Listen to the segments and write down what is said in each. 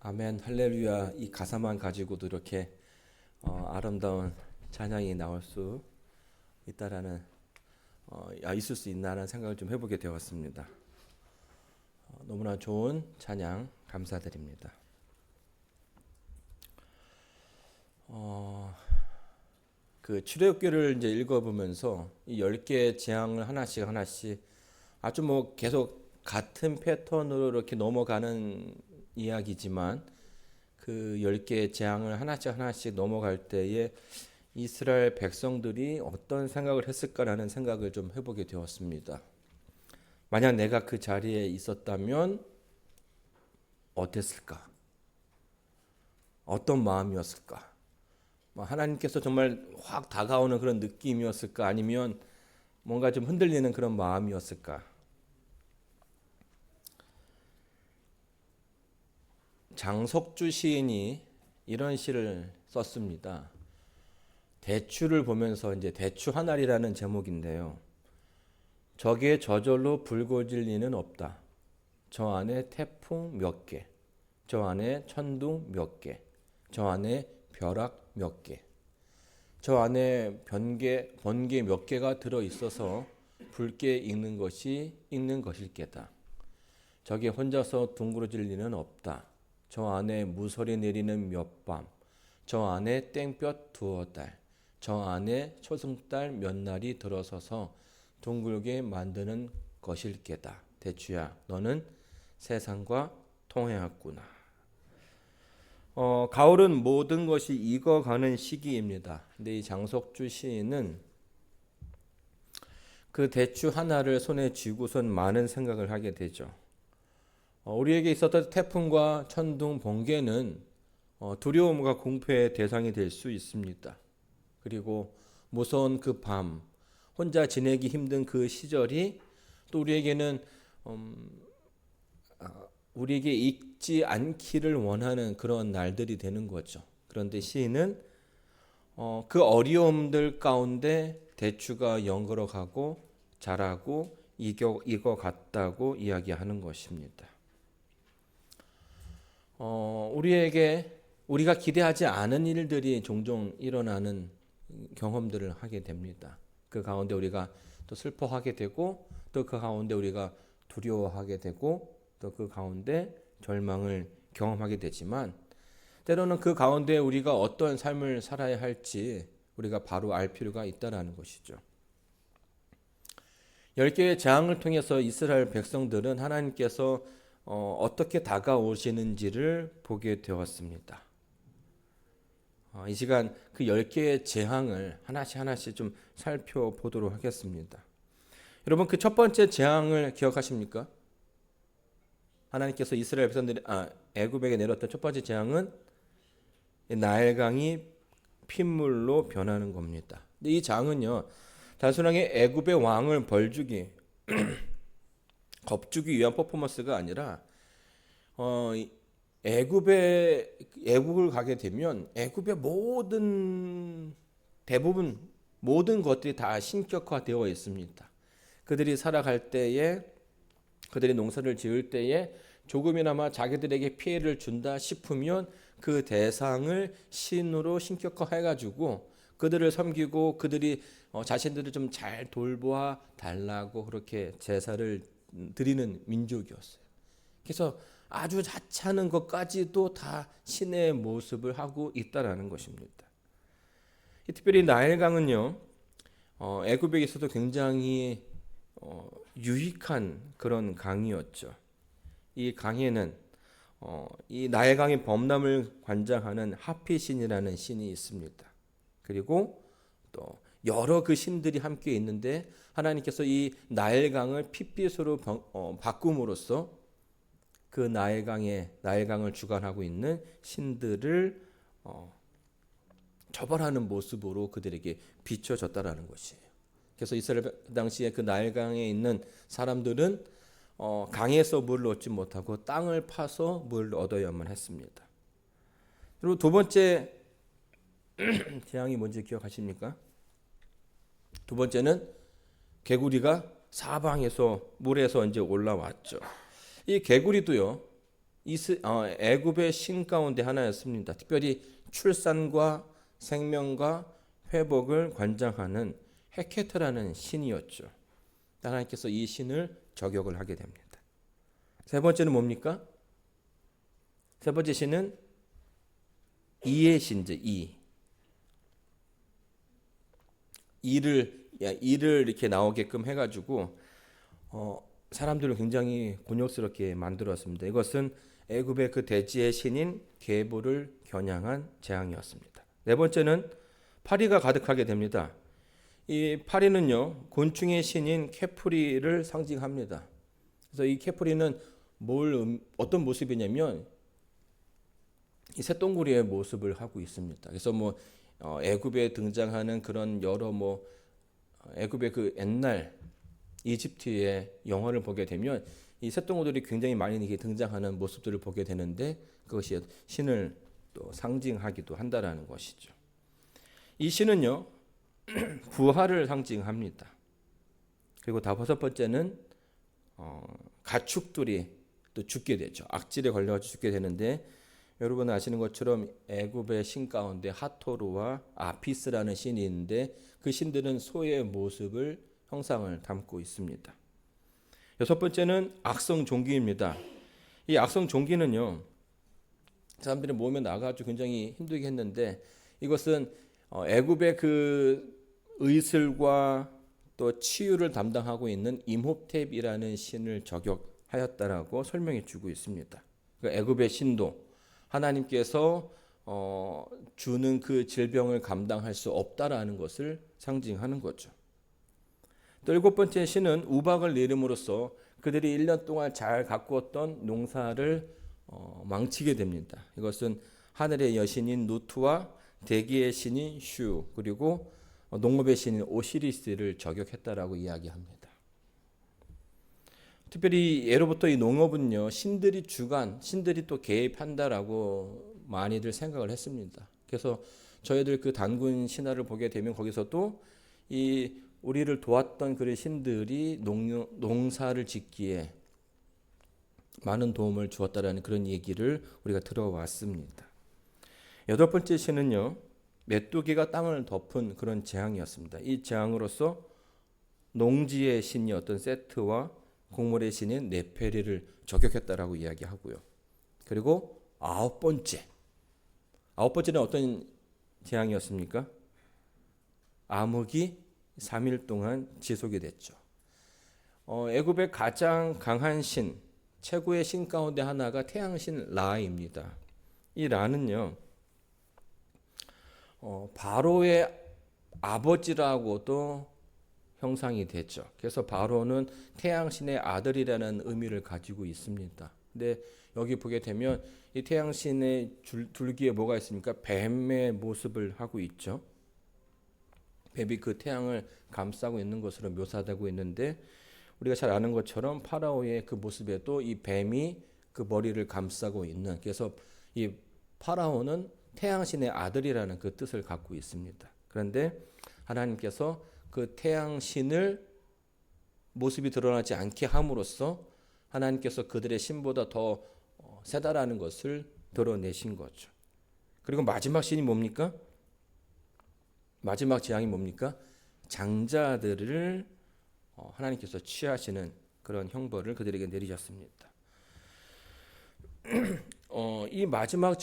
아멘, 할렐루야. 이 가사만 가지고도 이렇게 아름다운 찬양이 나올 수 있다라는 있을 수 있나라는 생각을 좀 해보게 되었습니다. 너무나 좋은 찬양 감사드립니다. 그 출애굽기를 이제 읽어보면서 이 10개의 재앙을 하나씩 아주 계속 같은 패턴으로 이렇게 넘어가는 이야기지만 그 10개의 재앙을 하나씩 넘어갈 때에 이스라엘 백성들이 어떤 생각을 했을까라는 생각을 좀 해보게 되었습니다. 만약 내가 그 자리에 있었다면 어땠을까? 어떤 마음이었을까? 하나님께서 정말 확 다가오는 그런 느낌이었을까? 아니면 뭔가 좀 흔들리는 그런 마음이었을까? 장석주 시인이 이런 시를 썼습니다. 대추를 보면서 이제 대추 한 알이라는 제목인데요. 적의 저절로 불거질 리는 없다. 저 안에 태풍 몇 개, 저 안에 천둥 몇 개, 저 안에 벼락 몇 개, 저 안에 번개 몇 개가 들어 있어서 붉게 익는 것일 게다. 적이 혼자서 둥그러질 리는 없다. 저 안에 무설이 내리는 몇 밤, 저 안에 땡볕 두어 달, 저 안에 초승달 몇 날이 들어서서 둥글게 만드는 것일 게다. 대추야, 너는 세상과 통해왔구나. 가을은 모든 것이 익어가는 시기입니다. 근데 이 장석주 시인은 그 대추 하나를 손에 쥐고선 많은 생각을 하게 되죠. 우리에게 있었던 태풍과 천둥, 번개는 두려움과 공포의 대상이 될 수 있습니다. 그리고 무서운 그 밤, 혼자 지내기 힘든 그 시절이 또 우리에게는 우리에게 잊지 않기를 원하는 그런 날들이 되는 거죠. 그런데 시인은 그 어려움들 가운데 대추가 연걸어가고 자라고 익어갔다고 이야기하는 것입니다. 우리가 기대하지 않은 일들이 종종 일어나는 경험들을 하게 됩니다. 그 가운데 우리가 또 슬퍼하게 되고 또 그 가운데 우리가 두려워하게 되고 또 그 가운데 절망을 경험하게 되지만 때로는 그 가운데 우리가 어떤 삶을 살아야 할지 우리가 바로 알 필요가 있다는 것이죠. 10개의 재앙을 통해서 이스라엘 백성들은 하나님께서 어떻게 다가오시는지를 보게 되었습니다. 이 시간 그 10개의 재앙을 하나씩 좀 살펴보도록 하겠습니다. 여러분, 그 첫 번째 재앙을 기억하십니까? 하나님께서 이스라엘 백성들이 애굽에게 내렸던 첫 번째 재앙은 나일강이 핏물로 변하는 겁니다. 근데 이 재앙은요, 단순하게 애굽의 왕을 벌주기 겁주기 위한 퍼포먼스가 아니라 애굽을 가게 되면 애굽의 대부분 모든 것들이 다 신격화되어 있습니다. 그들이 살아갈 때에, 그들이 농사를 지을 때에 조금이나마 자기들에게 피해를 준다 싶으면 그 대상을 신으로 신격화해가지고 그들을 섬기고 그들이 자신들을 좀 잘 돌보아 달라고 그렇게 제사를 드리는 민족이었어요. 그래서 아주 하찮은 것까지도 다 신의 모습을 하고 있다라는 것입니다. 특별히 나일강은요, 애굽에 있어도 굉장히 유익한 그런 강이었죠. 이 강에는 이 나일강의 범람을 관장하는 하피신이라는 신이 있습니다. 그리고 또 여러 그 신들이 함께 있는데 하나님께서 이 나일강을 핏빛으로 바꿈으로써 그 나일강을 주관하고 있는 신들을 처벌하는 모습으로 그들에게 비춰졌다라는 것이에요. 그래서 이스라엘 당시에 그 나일강에 있는 사람들은 강에서 물을 얻지 못하고 땅을 파서 물을 얻어야만 했습니다. 그리고 두 번째 재앙이 뭔지 기억하십니까? 두 번째는 개구리가 사방에서 물에서 이제 올라왔죠. 이 개구리도요, 애굽의 신 가운데 하나였습니다. 특별히 출산과 생명과 회복을 관장하는 헤케트라는 신이었죠. 하나님께서 이 신을 저격을 하게 됩니다. 세 번째는 뭡니까? 세 번째 신은 이의 신이죠. 이를 이렇게 나오게끔 해가지고 사람들을 굉장히 곤욕스럽게 만들었습니다. 이것은 애굽의 그 대지의 신인 게부를 겨냥한 재앙이었습니다. 네 번째는 파리가 가득하게 됩니다. 이 파리는요, 곤충의 신인 캐프리를 상징합니다. 그래서 이 캐프리는 어떤 모습이냐면 이 새똥구리의 모습을 하고 있습니다. 그래서 애굽에 등장하는 그런 여러 애굽의 그 옛날 이집트의 영화를 보게 되면 이 새똥구들이 굉장히 많이 등장하는 모습들을 보게 되는데 그것이 신을 또 상징하기도 한다라는 것이죠. 이 신은요 부활을 상징합니다. 그리고 다섯 번째는 가축들이 또 죽게 되죠. 악질에 걸려 죽게 되는데 여러분 아시는 것처럼 애굽의 신 가운데 하토르와 아피스라는 신이 있는데 그 신들은 소의 모습을 형상을 담고 있습니다. 여섯 번째는 악성 종기입니다. 이 악성 종기는요 사람들이 몸에 나가지고 굉장히 힘들게 했는데 이것은 애굽의 그 의술과 또 치유를 담당하고 있는 임홉텝이라는 신을 저격하였다라고 설명해 주고 있습니다. 그러니까 애굽의 신도 하나님께서 주는 그 질병을 감당할 수 없다라는 것을 상징하는 거죠. 또 일곱 번째 신은 우박을 내림으로써 그들이 1년 동안 잘 가꾸었던 농사를 망치게 됩니다. 이것은 하늘의 여신인 누트와 대기의 신인 슈 그리고 농업의 신인 오시리스를 저격했다라고 이야기합니다. 특별히 예로부터 이 농업은요 신들이 또 개입한다라고 많이들 생각을 했습니다. 그래서 저희들 그 단군 신화를 보게 되면 거기서도 이 우리를 도왔던 그런 신들이 농사를 짓기에 많은 도움을 주었다라는 그런 얘기를 우리가 들어왔습니다. 여덟 번째 신은요 메뚜기가 땅을 덮은 그런 재앙이었습니다. 이 재앙으로서 농지의 신이었던 세트와 곡물의 신인 네페리를 저격했다라고 이야기하고요. 그리고 아홉 번째는 어떤 재앙이었습니까? 암흑이 3일 동안 지속이 됐죠. 애굽의 가장 강한 신, 최고의 신 가운데 하나가 태양신 라입니다. 이 라는요, 바로의 아버지라고도 형상이 됐죠. 그래서 바로는 태양신의 아들이라는 의미를 가지고 있습니다. 근데 여기 보게 되면 이 태양신의 줄기에 뭐가 있습니까? 뱀의 모습을 하고 있죠. 뱀이 그 태양을 감싸고 있는 것으로 묘사되고 있는데 우리가 잘 아는 것처럼 파라오의 그 모습에도 이 뱀이 그 머리를 감싸고 있는 그래서 이 파라오는 태양신의 아들이라는 그 뜻을 갖고 있습니다. 그런데 하나님께서 그 태양신을 모습이 드러나지 않게 함으로써 하나님께서 그들의 신보다 더 세다라는 것을 드러내신 거죠. 그리고 마지막 신이 뭡니까? 마지막 재앙이 뭡니까? 장자들을 하나님께서 취하시는 그런 형벌을 그들에게 내리셨습니다. 이 마지막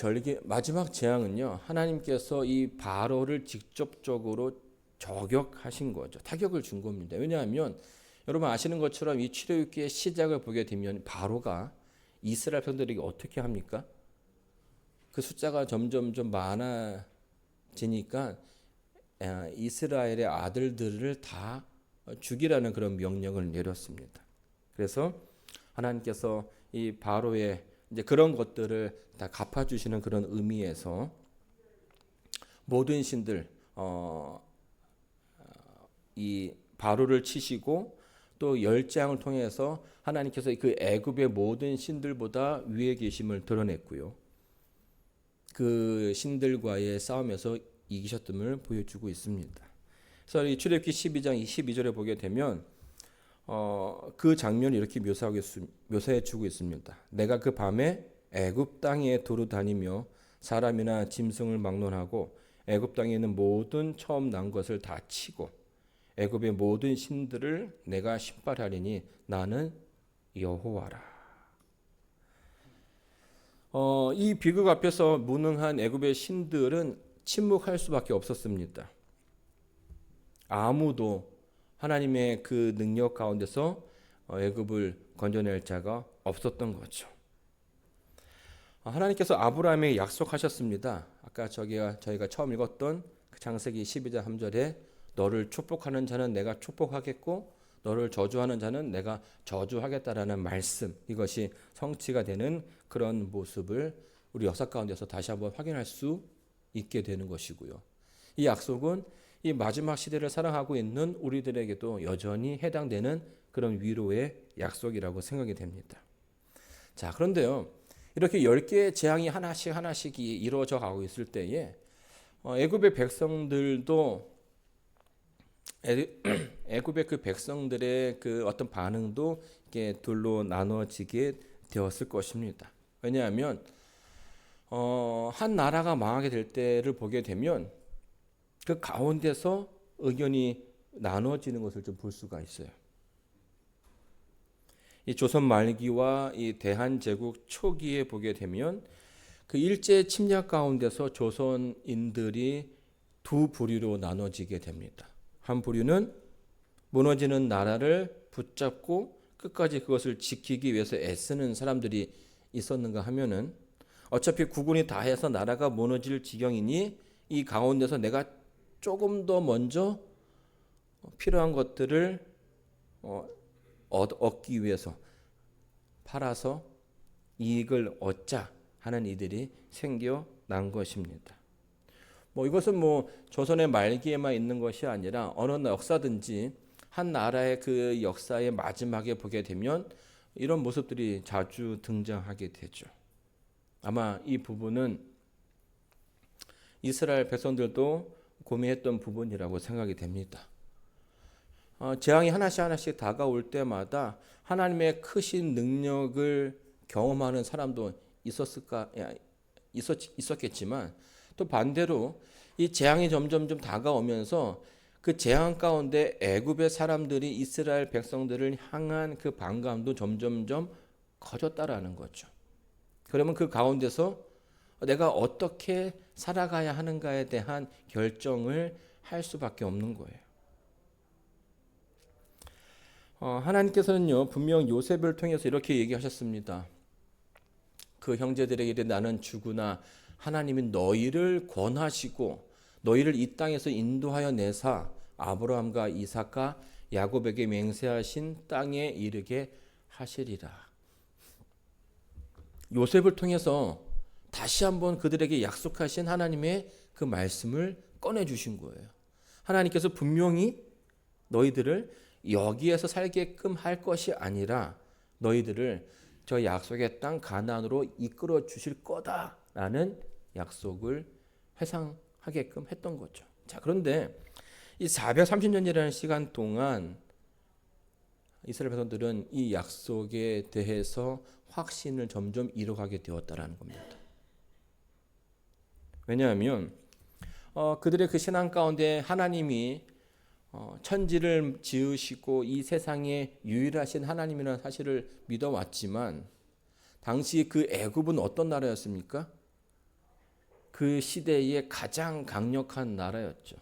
재앙은요, 하나님께서 이 바로를 직접적으로 저격하신 거죠. 타격을 준 겁니다. 왜냐하면 여러분 아시는 것처럼 이 출애굽기의 시작을 보게 되면 바로가 이스라엘 백성들에게 어떻게 합니까? 그 숫자가 점점 좀 많아지니까 이스라엘의 아들들을 다 죽이라는 그런 명령을 내렸습니다. 그래서 하나님께서 이 바로의 이제 그런 것들을 다 갚아주시는 그런 의미에서 모든 신들 이 바로를 치시고 또 열재앙을 통해서 하나님께서 그 애굽의 모든 신들보다 위에 계심을 드러냈고요. 그 신들과의 싸움에서 이기셨음을 보여주고 있습니다. 그래서 이 출애굽기 12장 22절에 보게 되면 그 장면을 이렇게 묘사해 주고 있습니다. 내가 그 밤에 애굽 땅에 두루 다니며 사람이나 짐승을 막론하고 애굽 땅에 있는 모든 처음 난 것을 다 치고 애굽의 모든 신들을 내가 신발하리니 나는 여호와라. 이 비극 앞에서 무능한 애굽의 신들은 침묵할 수밖에 없었습니다. 아무도 하나님의 그 능력 가운데서 애굽을 건져낼 자가 없었던 거죠. 하나님께서 아브라함에게 약속하셨습니다. 아까 저희가 처음 읽었던 그 창세기 12장 3절에 너를 축복하는 자는 내가 축복하겠고 너를 저주하는 자는 내가 저주하겠다라는 말씀, 이것이 성취가 되는 그런 모습을 우리 역사 가운데서 다시 한번 확인할 수 있게 되는 것이고요. 이 약속은 이 마지막 시대를 살아가고 있는 우리들에게도 여전히 해당되는 그런 위로의 약속이라고 생각이 됩니다. 자, 그런데요, 이렇게 10개의 재앙이 하나씩 이루어져 가고 있을 때에 애굽의 백성들도 애굽의 그 백성들의 그 어떤 반응도 이렇게 둘로 나눠지게 되었을 것입니다. 왜냐하면 한 나라가 망하게 될 때를 보게 되면 그 가운데서 의견이 나눠지는 것을 좀 볼 수가 있어요. 이 조선 말기와 이 대한제국 초기에 보게 되면 그 일제 침략 가운데서 조선인들이 두 부류로 나눠지게 됩니다. 한 부류는 무너지는 나라를 붙잡고 끝까지 그것을 지키기 위해서 애쓰는 사람들이 있었는가 하면은 어차피 국군이 다 해서 나라가 무너질 지경이니 이 가운데서 내가 조금 더 먼저 필요한 것들을 얻기 위해서 팔아서 이익을 얻자 하는 이들이 생겨난 것입니다. 이것은 조선의 말기에만 있는 것이 아니라 어느 역사든지 한 나라의 그 역사의 마지막에 보게 되면 이런 모습들이 자주 등장하게 되죠. 아마 이 부분은 이스라엘 백성들도 고민했던 부분이라고 생각이 됩니다. 재앙이 하나씩 다가올 때마다 하나님의 크신 능력을 경험하는 사람도 있었겠지만 또 반대로 이 재앙이 점점 좀 다가오면서 그 재앙 가운데 애굽의 사람들이 이스라엘 백성들을 향한 그 반감도 점점점 커졌다라는 거죠. 그러면 그 가운데서 내가 어떻게 살아가야 하는가에 대한 결정을 할 수밖에 없는 거예요. 하나님께서는요, 분명 요셉을 통해서 이렇게 얘기하셨습니다. 그 형제들에게 이르되 나는 주구나 하나님이 너희를 권하시고 너희를 이 땅에서 인도하여 내사 아브라함과 이삭과 야곱에게 맹세하신 땅에 이르게 하시리라. 요셉을 통해서 다시 한번 그들에게 약속하신 하나님의 그 말씀을 꺼내주신 거예요. 하나님께서 분명히 너희들을 여기에서 살게끔 할 것이 아니라 너희들을 저 약속의 땅 가나안으로 이끌어 주실 거다라는 약속을 회상하게끔 했던 거죠. 자, 그런데 이 430년이라는 시간 동안 이스라엘 백성들은 이 약속에 대해서 확신을 점점 잃어가게 되었다라는 겁니다. 왜냐하면 그들의 그 신앙 가운데 하나님이 천지를 지으시고 이 세상에 유일하신 하나님이라는 사실을 믿어왔지만 당시 그 애굽은 어떤 나라였습니까? 그 시대의 가장 강력한 나라였죠.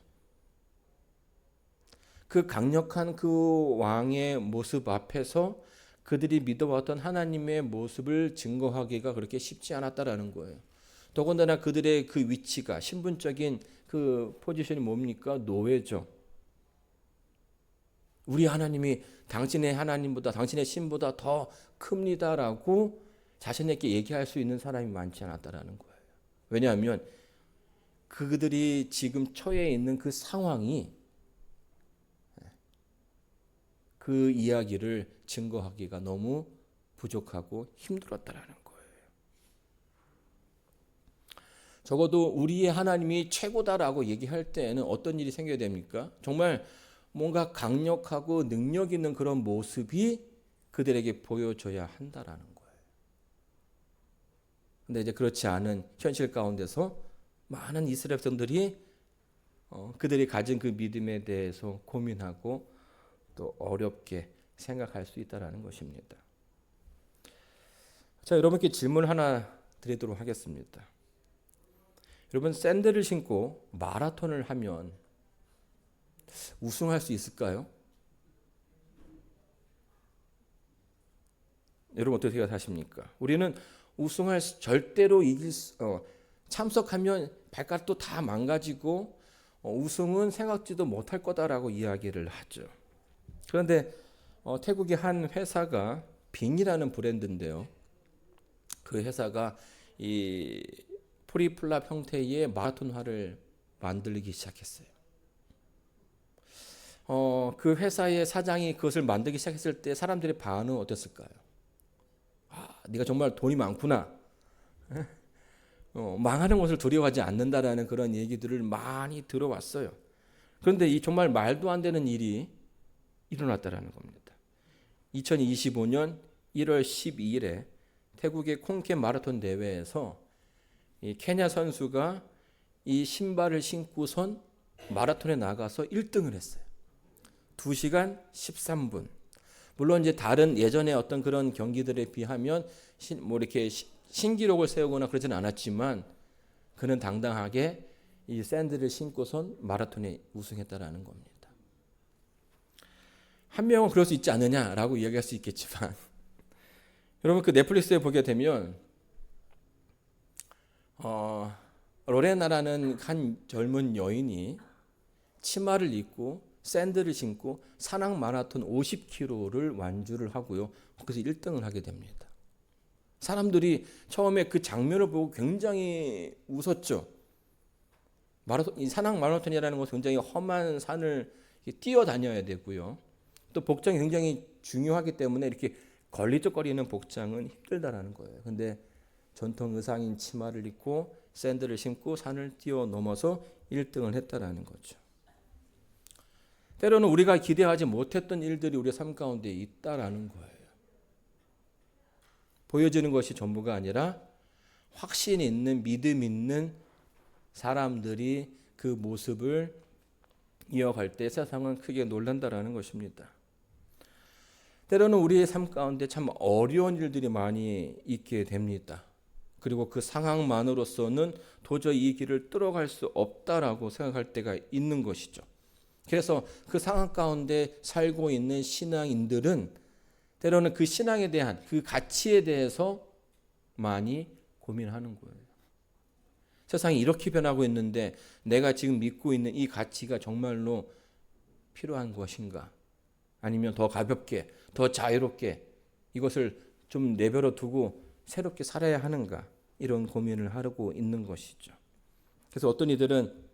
그 강력한 그 왕의 모습 앞에서 그들이 믿어왔던 하나님의 모습을 증거하기가 그렇게 쉽지 않았다라는 거예요. 더군다나 그들의 그 위치가 신분적인 그 포지션이 뭡니까? 노예죠. 우리 하나님이 당신의 하나님보다 당신의 신보다 더 큽니다라고 자신에게 얘기할 수 있는 사람이 많지 않았다라는 거예요. 왜냐하면 그들이 지금 처해 있는 그 상황이 그 이야기를 증거하기가 너무 부족하고 힘들었다라는 거예요. 적어도 우리의 하나님이 최고다라고 얘기할 때에는 어떤 일이 생겨야 됩니까? 정말 뭔가 강력하고 능력 있는 그런 모습이 그들에게 보여줘야 한다라는 거예요. 근데 이제 그렇지 않은 현실 가운데서 많은 이스라엘 백성들이 그들이 가진 그 믿음에 대해서 고민하고 또 어렵게 생각할 수 있다라는 것입니다. 자, 여러분께 질문 하나 드리도록 하겠습니다. 여러분, 샌들을 신고 마라톤을 하면 우승할 수 있을까요? 여러분 어떻게 생각하십니까? 우리는 우승할 절대로 참석하면 발가락도 다 망가지고 우승은 생각지도 못할 거다라고 이야기를 하죠. 그런데 태국의 한 회사가 빙이라는 브랜드인데요. 그 회사가 이 프리플랍 형태의 마라톤화를 만들기 시작했어요. 그 회사의 사장이 그것을 만들기 시작했을 때 사람들의 반응은 어땠을까요? 네가 정말 돈이 많구나. 망하는 것을 두려워하지 않는다라는 그런 얘기들을 많이 들어왔어요. 그런데 이 정말 말도 안 되는 일이 일어났다라는 겁니다. 2025년 1월 12일에 태국의 콩케 마라톤 대회에서 이 케냐 선수가 이 신발을 신고선 마라톤에 나가서 1등을 했어요. 2시간 13분. 물론 이제 다른 예전에 어떤 그런 경기들에 비하면 뭐 이렇게 신기록을 세우거나 그러지는 않았지만 그는 당당하게 이 샌들을 신고선 마라톤에 우승했다라는 겁니다. 한 명은 그럴 수 있지 않느냐라고 이야기할 수 있겠지만 여러분 그 넷플릭스에 보게 되면 로레나라는 한 젊은 여인이 치마를 입고 샌들을 신고 산악 마라톤 50km를 완주를 하고요. 거기서 1등을 하게 됩니다. 사람들이 처음에 그 장면을 보고 굉장히 웃었죠. 이 산악 마라톤이라는 것은 굉장히 험한 산을 뛰어다녀야 되고요. 또 복장이 굉장히 중요하기 때문에 이렇게 걸리적거리는 복장은 힘들다라는 거예요. 근데 전통 의상인 치마를 입고 샌들을 신고 산을 뛰어넘어서 1등을 했다라는 거죠. 때로는 우리가 기대하지 못했던 일들이 우리의 삶 가운데 있다라는 거예요. 보여지는 것이 전부가 아니라 확신 있는 믿음 있는 사람들이 그 모습을 이어갈 때 세상은 크게 놀란다라는 것입니다. 때로는 우리의 삶 가운데 참 어려운 일들이 많이 있게 됩니다. 그리고 그 상황만으로서는 도저히 이 길을 뚫어갈 수 없다라고 생각할 때가 있는 것이죠. 그래서 그 상황 가운데 살고 있는 신앙인들은 때로는 그 신앙에 대한 그 가치에 대해서 많이 고민하는 거예요. 세상이 이렇게 변하고 있는데 내가 지금 믿고 있는 이 가치가 정말로 필요한 것인가? 아니면 더 가볍게, 더 자유롭게 이것을 좀 내버려 두고 새롭게 살아야 하는가? 이런 고민을 하고 있는 것이죠. 그래서 어떤 이들은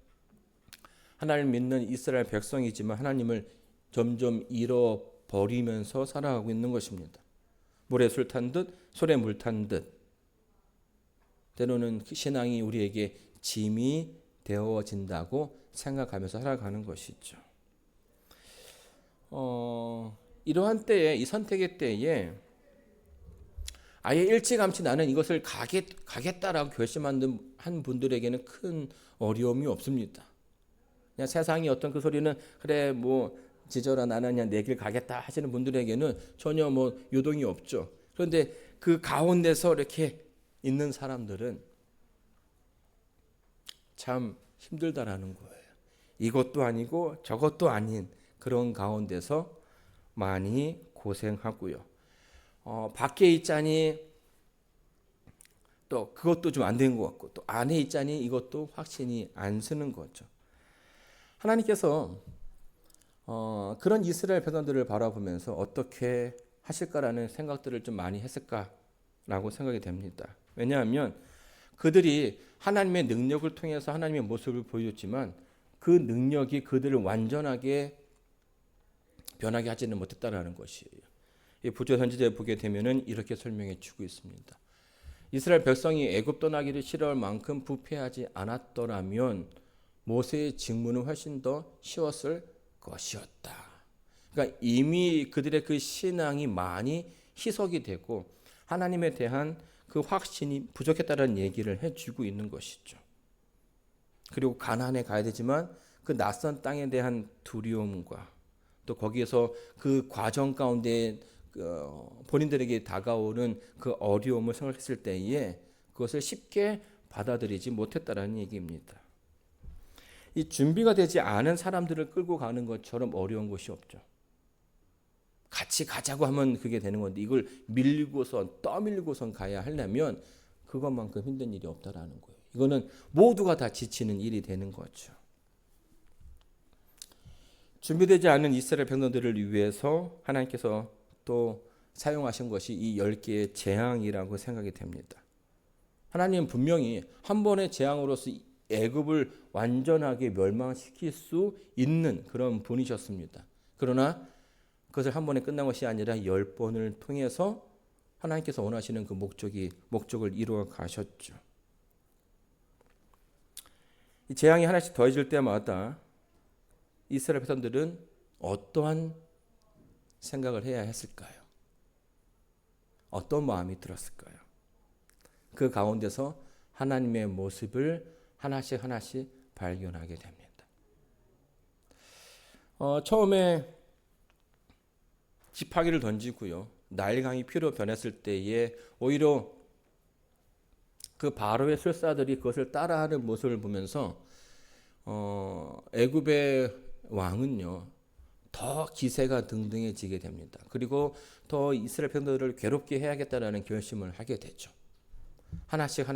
하나님을 믿는 이스라엘 백성이지만 하나님을 점점 잃어버리면서 살아가고 있는 것입니다. 물에 술 탄 듯 솔에 물 탄 듯 때로는 신앙이 우리에게 짐이 되어진다고 생각하면서 살아가는 것이죠. 이러한 때에 이 선택의 때에 아예 일찌감치 나는 이것을 가겠다라고 결심한 분들에게는 큰 어려움이 없습니다. 그냥 세상이 어떤 그 소리는 그래 뭐 지져라 나는 그냥 내 길 가겠다 하시는 분들에게는 전혀 뭐 요동이 없죠. 그런데 그 가운데서 이렇게 있는 사람들은 참 힘들다라는 거예요. 이것도 아니고 저것도 아닌 그런 가운데서 많이 고생하고요. 밖에 있자니 또 그것도 좀 안 된 것 같고 또 안에 있자니 이것도 확신이 안 서는 거죠. 하나님께서 그런 이스라엘 백성들을 바라보면서 어떻게 하실까라는 생각들을 좀 많이 했을까라고 생각이 됩니다. 왜냐하면 그들이 하나님의 능력을 통해서 하나님의 모습을 보여줬지만 그 능력이 그들을 완전하게 변하게 하지는 못했다라는 것이에요. 이 부조 선지자에 보게 되면은 이렇게 설명해 주고 있습니다. 이스라엘 백성이 애굽 떠나기를 싫어할 만큼 부패하지 않았더라면 모세의 직무는 훨씬 더 쉬웠을 것이었다. 그러니까 이미 그들의 그 신앙이 많이 희석이 되고 하나님에 대한 그 확신이 부족했다는 얘기를 해주고 있는 것이죠. 그리고 가나안에 가야 되지만 그 낯선 땅에 대한 두려움과 또 거기에서 그 과정 가운데 본인들에게 다가오는 그 어려움을 생각했을 때에 그것을 쉽게 받아들이지 못했다라는 얘기입니다. 이 준비가 되지 않은 사람들을 끌고 가는 것처럼 어려운 것이 없죠. 같이 가자고 하면 그게 되는 건데 이걸 밀고선 떠밀고선 가야 하려면 그것만큼 힘든 일이 없다라는 거예요. 이거는 모두가 다 지치는 일이 되는 거죠. 준비되지 않은 이스라엘 백성들을 위해서 하나님께서 또 사용하신 것이 이 10개의 재앙이라고 생각이 됩니다. 하나님은 분명히 한 번의 재앙으로서 애굽을 완전하게 멸망시킬 수 있는 그런 분이셨습니다. 그러나 그것을 한 번에 끝난 것이 아니라 10번을 통해서 하나님께서 원하시는 그 목적을 이루어 가셨죠. 이 재앙이 하나씩 더해질 때마다 이스라엘 백성들은 어떠한 생각을 해야 했을까요? 어떤 마음이 들었을까요? 그 가운데서 하나님의 모습을 하나씩 발견하게 됩니다. 처음에 지팡이를 던지고요. 나일강이 피로 변했을 때에 오히려 그 바로의 술사들이 그것을 따라하는 모습을 보면서 애굽의 왕은요 더 기세가 등등해지게 됩니다. 그리고 더 이스라엘 백성들을 괴롭게 해야겠다라는 결심을 하게 되죠. 하나씩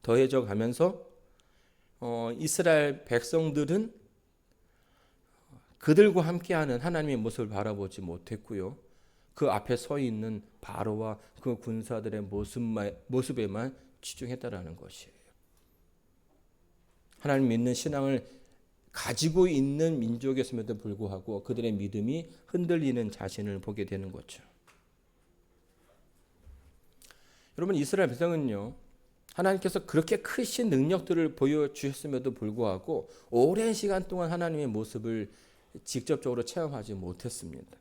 더해져 가면서 이스라엘 백성들은 그들과 함께하는 하나님의 모습을 바라보지 못했고요. 그 앞에 서 있는 바로와 그 군사들의 모습에만 치중했다라는 것이에요. 하나님 믿는 신앙을 가지고 있는 민족이었음에도 불구하고 그들의 믿음이 흔들리는 자신을 보게 되는 거죠. 여러분 이스라엘 백성은요. 하나님께서 그렇게 크신 능력들을 보여주셨음에도 불구하고 오랜 시간 동안 하나님의 모습을 직접적으로 체험하지 못했습니다.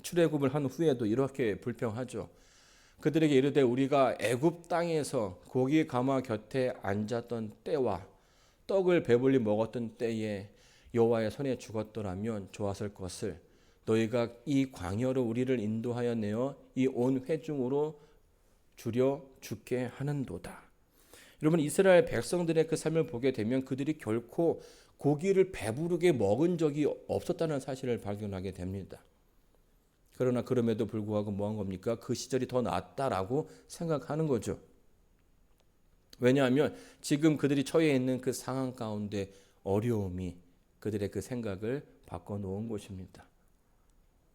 출애굽을 한 후에도 이렇게 불평하죠. 그들에게 이르되 우리가 애굽 땅에서 고기 가마 곁에 앉았던 때와 떡을 배불리 먹었던 때에 여호와의 손에 죽었더라면 좋았을 것을 너희가 이 광야로 우리를 인도하여 내어 이 온 회중으로 주려 죽게 하는도다. 여러분 이스라엘 백성들의 그 삶을 보게 되면 그들이 결코 고기를 배부르게 먹은 적이 없었다는 사실을 발견하게 됩니다. 그러나 그럼에도 불구하고 뭐한 겁니까? 그 시절이 더 낫다라고 생각하는 거죠. 왜냐하면 지금 그들이 처해 있는 그 상황 가운데 어려움이 그들의 그 생각을 바꿔놓은 것입니다.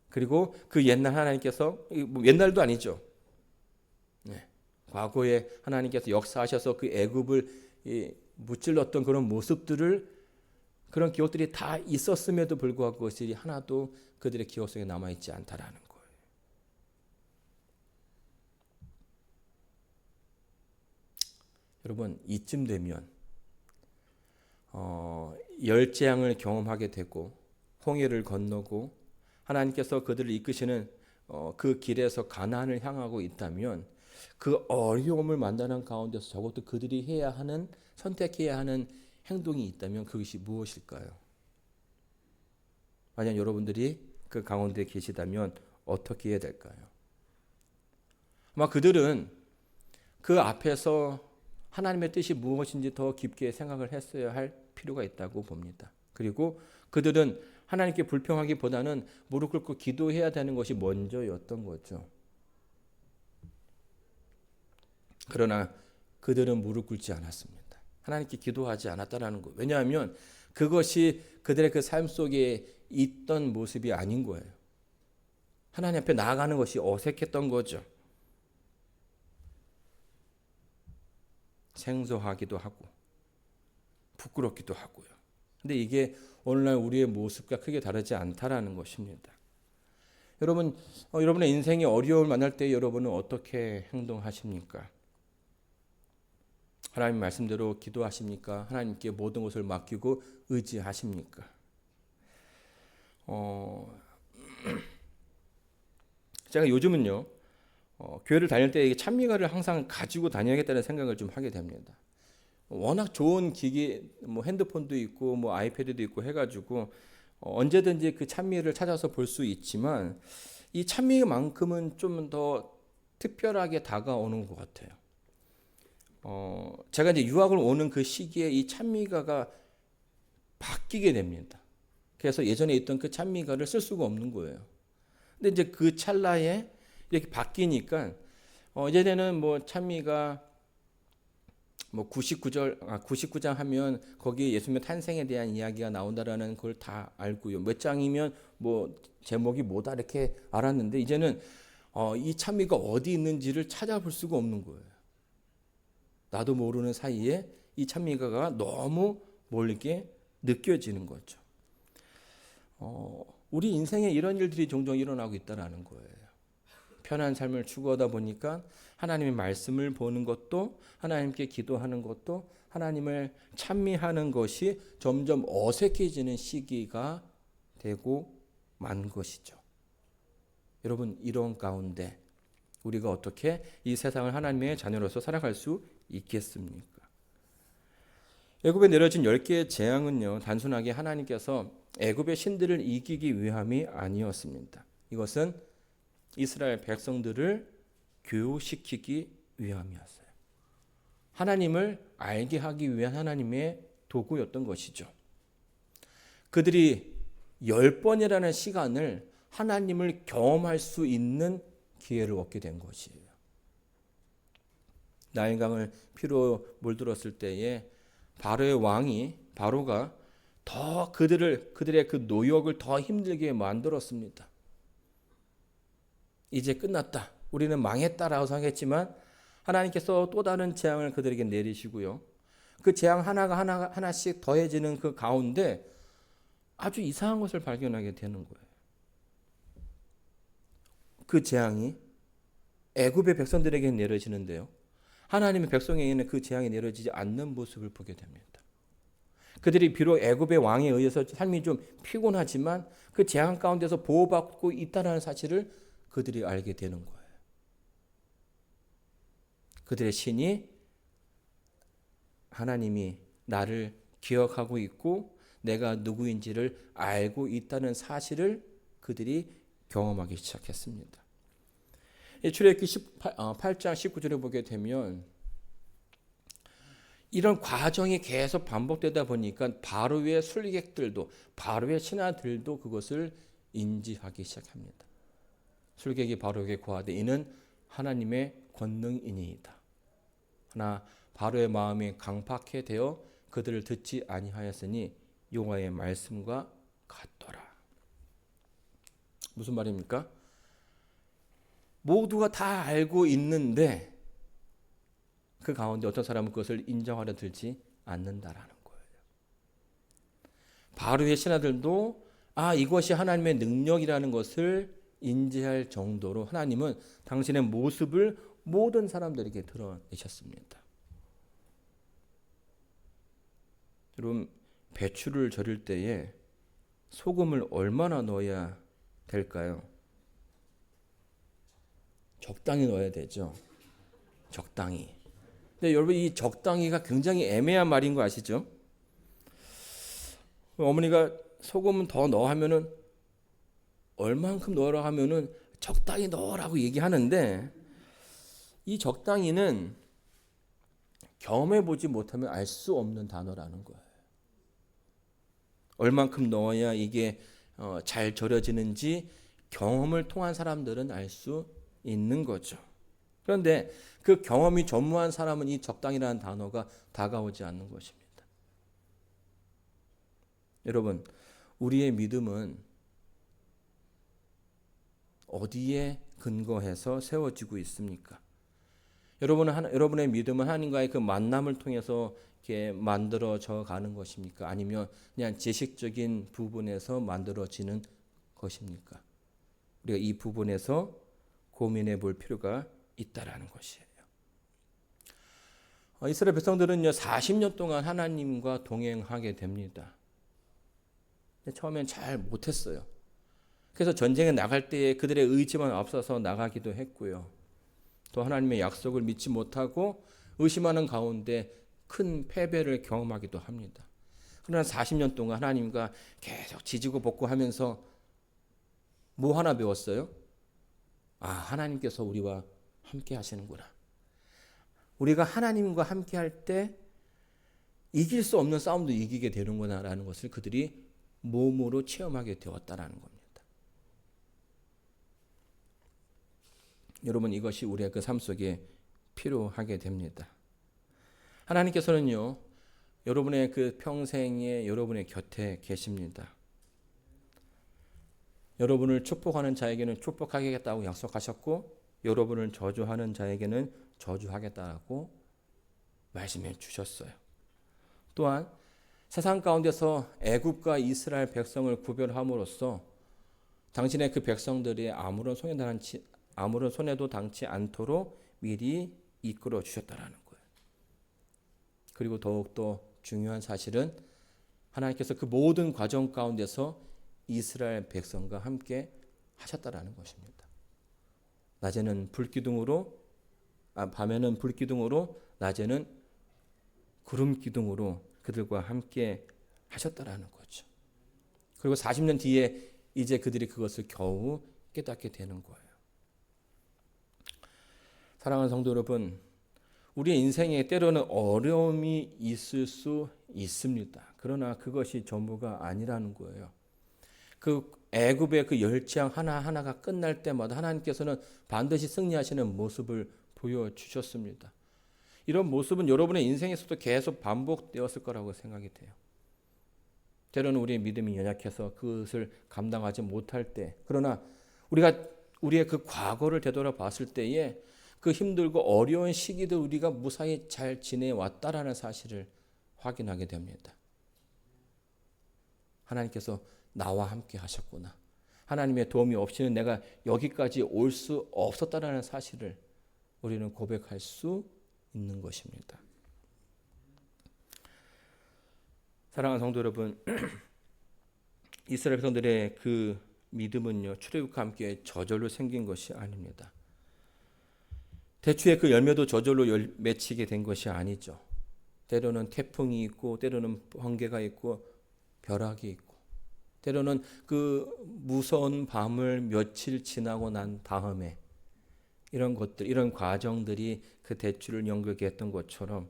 그리고 그 옛날 하나님께서 옛날도 아니죠. 네. 과거에 하나님께서 역사하셔서 그 애굽을 무찔렀던 그런 모습들을 그런 기억들이 다 있었음에도 불구하고 그것이 하나도 그들의 기억 속에 남아있지 않다라는 거예요. 여러분 이쯤 되면 열재앙을 경험하게 되고 홍해를 건너고 하나님께서 그들을 이끄시는 그 길에서 가나안을 향하고 있다면 그 어려움을 만나는 가운데서 적어도 그들이 선택해야 하는 행동이 있다면 그것이 무엇일까요? 만약 여러분들이 그 가운데 계시다면 어떻게 해야 될까요? 아마 그들은 그 앞에서 하나님의 뜻이 무엇인지 더 깊게 생각을 했어야 할 필요가 있다고 봅니다. 그리고 그들은 하나님께 불평하기보다는 무릎 꿇고 기도해야 되는 것이 먼저였던 거죠. 그러나 그들은 무릎 꿇지 않았습니다. 하나님께 기도하지 않았다라는 거. 왜냐하면 그것이 그들의 그 삶 속에 있던 모습이 아닌 거예요. 하나님 앞에 나아가는 것이 어색했던 거죠. 생소하기도 하고 부끄럽기도 하고요. 근데 이게 오늘날 우리의 모습과 크게 다르지 않다라는 것입니다. 여러분, 여러분의 인생에 어려움을 만날 때 여러분은 어떻게 행동하십니까? 하나님 말씀대로 기도하십니까? 하나님께 모든 것을 맡기고 의지하십니까? 제가 요즘은요, 교회를 다닐 때 찬미가를 항상 가지고 다녀야겠다는 생각을 좀 하게 됩니다. 워낙 좋은 기기, 뭐 핸드폰도 있고 뭐 아이패드도 있고 해가지고 언제든지 그 찬미를 찾아서 볼 수 있지만 이 찬미만큼은 좀 더 특별하게 다가오는 것 같아요. 제가 이제 유학을 오는 그 시기에 이 찬미가가 바뀌게 됩니다. 그래서 예전에 있던 그 찬미가를 쓸 수가 없는 거예요. 근데 이제 그 찰나에 이렇게 바뀌니까 이제는 뭐 찬미가 뭐 99장 하면 거기 예수님의 탄생에 대한 이야기가 나온다라는 걸 다 알고요. 몇 장이면 뭐 제목이 뭐다 이렇게 알았는데 이제는 이 찬미가 어디 있는지를 찾아볼 수가 없는 거예요. 나도 모르는 사이에 이 찬미가가 너무 멀게 느껴지는 거죠. 우리 인생에 이런 일들이 종종 일어나고 있다라는 거예요. 편한 삶을 추구하다 보니까 하나님의 말씀을 보는 것도 하나님께 기도하는 것도 하나님을 찬미하는 것이 점점 어색해지는 시기가 되고 만 것이죠. 여러분 이런 가운데 우리가 어떻게 이 세상을 하나님의 자녀로서 살아갈 수 있겠습니까? 애굽에 내려진 10개의 재앙은요, 단순하게 하나님께서 애굽의 신들을 이기기 위함이 아니었습니다. 이것은 이스라엘 백성들을 교육시키기 위함이었어요. 하나님을 알게 하기 위한 하나님의 도구였던 것이죠. 그들이 10번이라는 시간을 하나님을 경험할 수 있는 기회를 얻게 된 것이에요. 나일강을 피로 물들었을 때에 바로가 더 그들의 그 노역을 더 힘들게 만들었습니다. 이제 끝났다. 우리는 망했다라고 생각했지만 하나님께서 또 다른 재앙을 그들에게 내리시고요. 그 재앙 하나씩 더해지는 그 가운데 아주 이상한 것을 발견하게 되는 거예요. 그 재앙이 애굽의 백성들에게 내려지는데요. 하나님의 백성에게는 그 재앙이 내려지지 않는 모습을 보게 됩니다. 그들이 비록 애굽의 왕에 의해서 삶이 좀 피곤하지만 그 재앙 가운데서 보호받고 있다는 사실을 그들이 알게 되는 거예요. 그들의 신이 하나님이 나를 기억하고 있고 내가 누구인지를 알고 있다는 사실을 그들이 경험하기 시작했습니다. 출애굽기 8장 19절에 보게 되면 이런 과정이 계속 반복되다 보니까 바로의 술객들도 바로의 신하들도 그것을 인지하기 시작합니다. 술객이 바로에게 고하되 이는 하나님의 권능이니이다. 하나 바로의 마음이 강팍해 되어 그들을 듣지 아니하였으니 여호와의 말씀과 같더라. 무슨 말입니까? 모두가 다 알고 있는데 그 가운데 어떤 사람은 그것을 인정하려 들지 않는다라는 거예요. 바로의 신하들도 이것이 하나님의 능력이라는 것을 인지할 정도로 하나님은 당신의 모습을 모든 사람들에게 드러내셨습니다. 여러분 배추를 절일 때에 소금을 얼마나 넣어야 될까요? 적당히 넣어야 되죠. 적당히. 근데 여러분 이 적당히가 굉장히 애매한 말인 거 아시죠? 어머니가 소금 더 넣어 하면은 얼만큼 넣으라 하면은 적당히 넣으라고 얘기하는데 이 적당히는 경험해 보지 못하면 알 수 없는 단어라는 거예요. 얼만큼 넣어야 이게 잘 절여지는지 경험을 통한 사람들은 알 수 있는 거죠. 그런데 그 경험이 전무한 사람은 이 적당이라는 단어가 다가오지 않는 것입니다. 여러분, 우리의 믿음은 어디에 근거해서 세워지고 있습니까? 여러분의 믿음은 하나님과의 그 만남을 통해서 이렇게 만들어져 가는 것입니까? 아니면 그냥 지식적인 부분에서 만들어지는 것입니까? 우리가 이 부분에서 고민해 볼 필요가 있다라는 것이에요. 이스라엘 백성들은요 40년 동안 하나님과 동행하게 됩니다. 처음엔 잘 못했어요. 그래서 전쟁에 나갈 때에 그들의 의지만 앞서서 나가기도 했고요. 또 하나님의 약속을 믿지 못하고 의심하는 가운데 큰 패배를 경험하기도 합니다. 그러나 40년 동안 하나님과 계속 지지고 볶고 하면서 뭐 하나 배웠어요? 하나님께서 우리와 함께 하시는구나. 우리가 하나님과 함께 할 때 이길 수 없는 싸움도 이기게 되는구나라는 것을 그들이 몸으로 체험하게 되었다라는 겁니다. 여러분, 이것이 우리의 그 삶 속에 필요하게 됩니다. 하나님께서는요, 여러분의 그 평생에 여러분의 곁에 계십니다. 여러분을 축복하는 자에게는 축복하겠다고 약속하셨고, 여러분을 저주하는 자에게는 저주하겠다고 말씀해 주셨어요. 또한 세상 가운데서 애굽과 이스라엘 백성을 구별함으로써 당신의 그 백성들이 아무런 손해도 당치 않도록 미리 이끌어 주셨다라는 거예요. 그리고 더욱더 중요한 사실은 하나님께서 그 모든 과정 가운데서 이스라엘 백성과 함께 하셨다라는 것입니다. 낮에는 밤에는 불기둥으로, 낮에는 구름 기둥으로 그들과 함께 하셨다라는 거죠. 그리고 40년 뒤에 이제 그들이 그것을 겨우 깨닫게 되는 거예요. 사랑하는 성도 여러분, 우리의 인생에 때로는 어려움이 있을 수 있습니다. 그러나 그것이 전부가 아니라는 거예요. 그 애굽의 그 열장 하나하나가 끝날 때마다 하나님께서는 반드시 승리하시는 모습을 보여주셨습니다. 이런 모습은 여러분의 인생에서도 계속 반복되었을 거라고 생각이 돼요. 때로는 우리의 믿음이 연약해서 그것을 감당하지 못할 때, 그러나 우리의 그 과거를 되돌아봤을 때에 그 힘들고 어려운 시기도 우리가 무사히 잘 지내왔다라는 사실을 확인하게 됩니다. 하나님께서 나와 함께 하셨구나. 하나님의 도움이 없이는 내가 여기까지 올 수 없었다라는 사실을 우리는 고백할 수 있는 것입니다. 사랑하는 성도 여러분, 이스라엘 백성들의 그 믿음은요, 출애굽과 함께 저절로 생긴 것이 아닙니다. 대추의 그 열매도 저절로 맺히게 된 것이 아니죠. 때로는 태풍이 있고, 때로는 번개가 있고, 벼락이 있고, 때로는 그 무서운 밤을 며칠 지나고 난 다음에 이런 것들, 이런 과정들이 그 대추를 연결케 했던 것처럼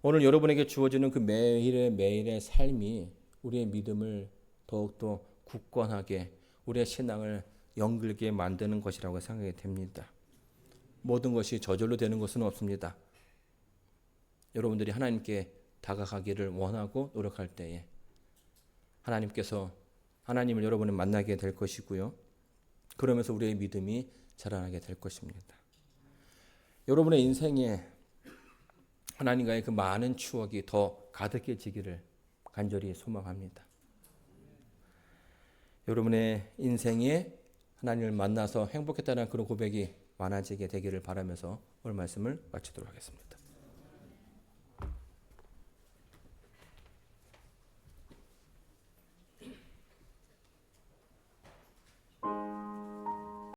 오늘 여러분에게 주어지는 그 매일의 삶이 우리의 믿음을 더욱더 굳건하게, 우리의 신앙을 연결게 만드는 것이라고 생각이 됩니다. 모든 것이 저절로 되는 것은 없습니다. 여러분들이 하나님께 다가가기를 원하고 노력할 때에 하나님을 여러분은 만나게 될 것이고요. 그러면서 우리의 믿음이 자라나게 될 것입니다. 여러분의 인생에 하나님과의 그 많은 추억이 더 가득해지기를 간절히 소망합니다. 여러분의 인생에 하나님을 만나서 행복했다는 그런 고백이 많아지게 되기를 바라면서 오늘 말씀을 마치도록 하겠습니다.